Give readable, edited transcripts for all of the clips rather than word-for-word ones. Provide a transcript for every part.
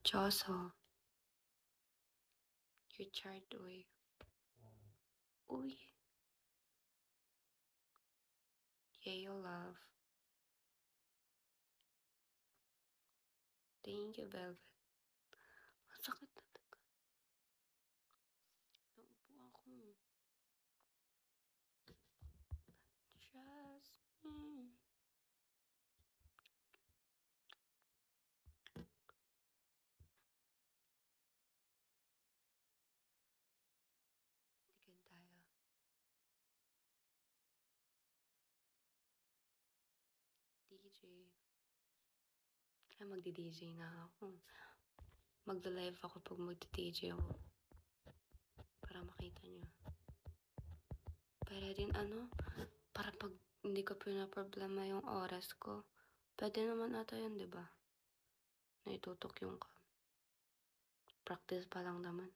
Choso. Richard, uy. Uy. Yayo love. Thank you, Velvet. Ang sakit na taga. Naupo ako. Jasmine. Tigan tayo. DJ. Ay, magdi-DJ na ako. Magda-live ako pag magdi-DJ ako. Para makita nyo. Para din para pag hindi ko pinaproblema yung oras ko. Pwede naman ata yun, di ba? Naitutok yung cam. Practice pa lang naman.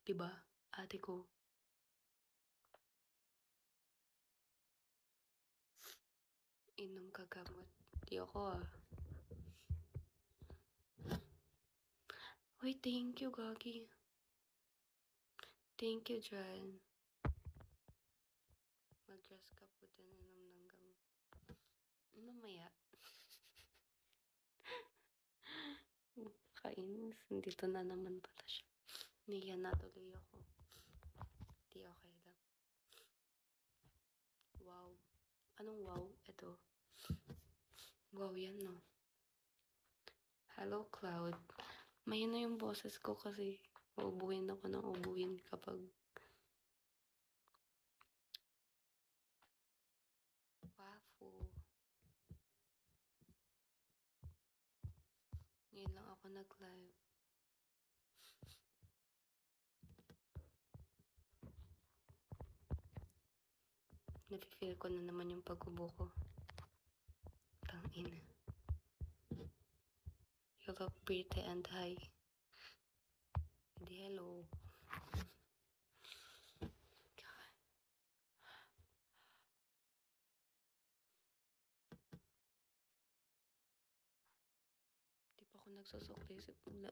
Di ba? Ate ko. Inom ka gamot. Di ako Uy, thank you, Gagi. Thank you, Jan. Mag-dress ka po din inom ng gamot. Mamaya. Kainis. Dito na naman pala siya. Niya na tuloy ako. Di okay lang. Wow. Anong wow? Ito. Wow yan, no? Hello, Cloud. May na yung boses ko kasi uubuhin ako ng ubuhin kapag wafu. Ngayon lang ako nag-live. Nafe-feel ko na naman yung pag-ubo ko. Tangina. You look pretty and high. Hindi, hello. Di pa ako nagsusukli sa pula.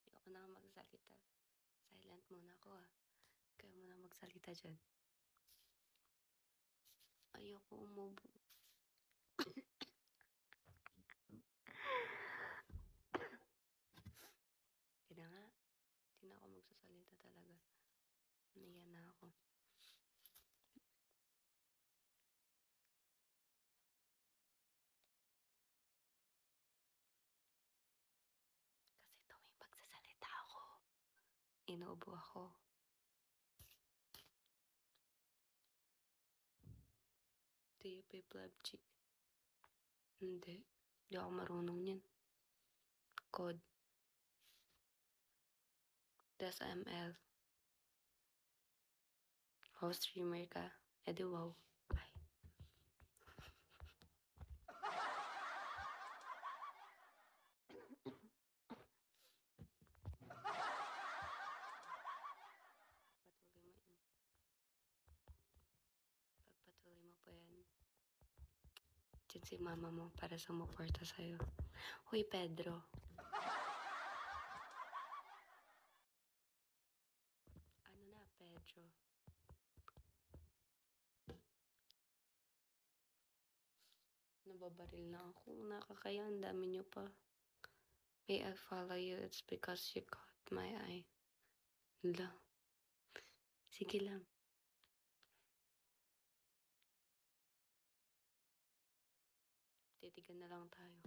Ayoko na magsalita. Silent muna ako Kaya mo na magsalita dyan. Ayoko umubo. Di na nga. Di na ako magsasalita talaga. Naiyan na ako. Kasi tuwing magsasalita ako, inuubo ako. Do you play PUBG? Hindi. Di ako marunong yan. Code. DSML. Wow, streamer ka. Edi wow. Ay. Patuloy mo yan. Pagpatuloy mo po yan. Diyan si mama mo para sumuporta sa'yo. Huy, Pedro. Ano na, Pedro? Nababaril na ako. Nakakaya, ang dami nyo pa. May I follow you? It's because you caught my eye. Hala. Sige lang. Titigan na lang tayo.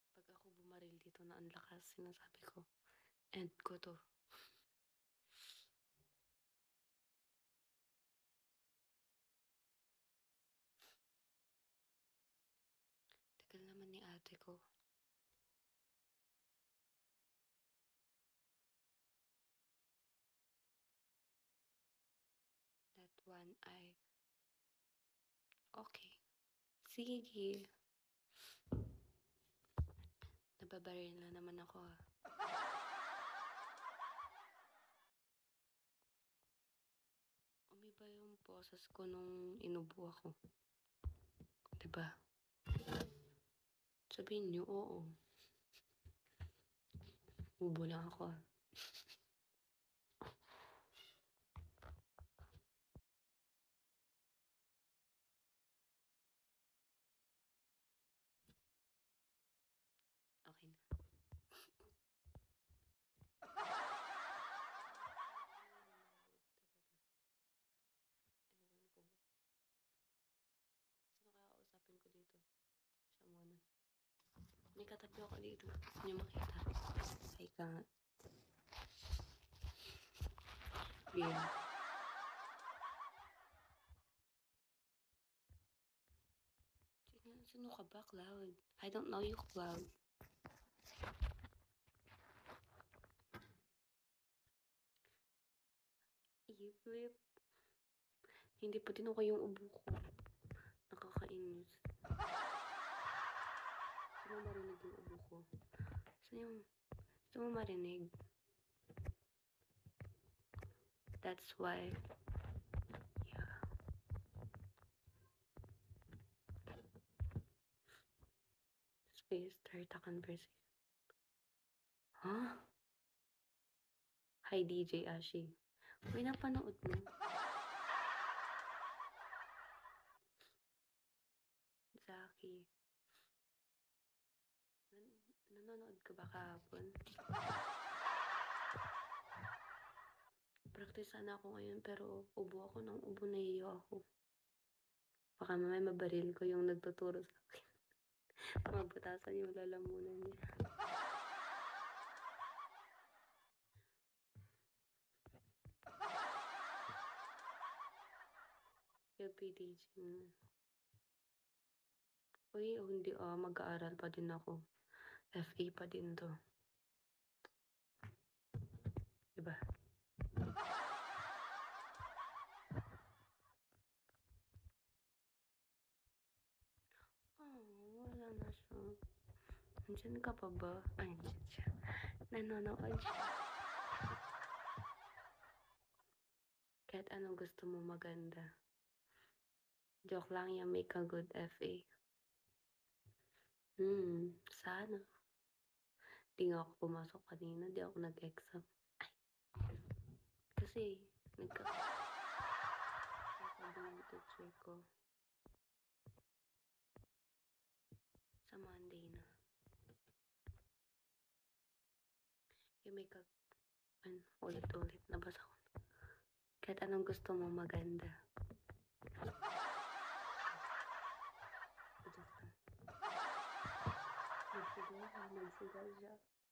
Pag ako bumaril dito na ang lakas, sinasabi ko, end ko to. Tagal naman ni ate ko. That one eye. Okay. Sige. Nababaril na naman ako ba yung boses ko nung inubo ako? Diba? Sabihin niyo, oo. Ubo lang ako. Okay na. Ewan ko. Sino kaya kausapin ko dito? Siya muna. May katabi ako dito. Gusto niyo makita? Ay ka nga. Yeah. Sino ka ba, Cloud? I don't know you, Cloud. I-flip. Hindi pa din ako yung ubo ko. Nakakainis. Gusto mo marinig yung ubo ko? Gusto mo marinig? That's why. Yeah. Space, start a conversation. Huh? Hi, DJ Ashi. Uy, napanood mo? Zaki. Nanonood ka ba kahapon? Practice sana ako ngayon pero ubo ako ng ubo, naiiyo ako. Baka mamaya mabaril ko yung nagtuturo sa akin. Mabutasan yung lalamunan niya. LP teaching. Uy, hindi mag-aaral pa din ako. FA pa din to. Diba? Wala na siya. Nandiyan ka pa ba? Ay, nandiyan siya. Nanonood siya. Kahit anong gusto mo maganda. Joke lang yan, make a good FA. Sana. Di nga ako pumasok kanina, di ako nag-exam. Ay. Kasi, sabi ng teacher ko, sa Monday na. Yung make up, ulit-ulit, nabasa ko. Kahit anong gusto mo maganda. Nagsigaw siya.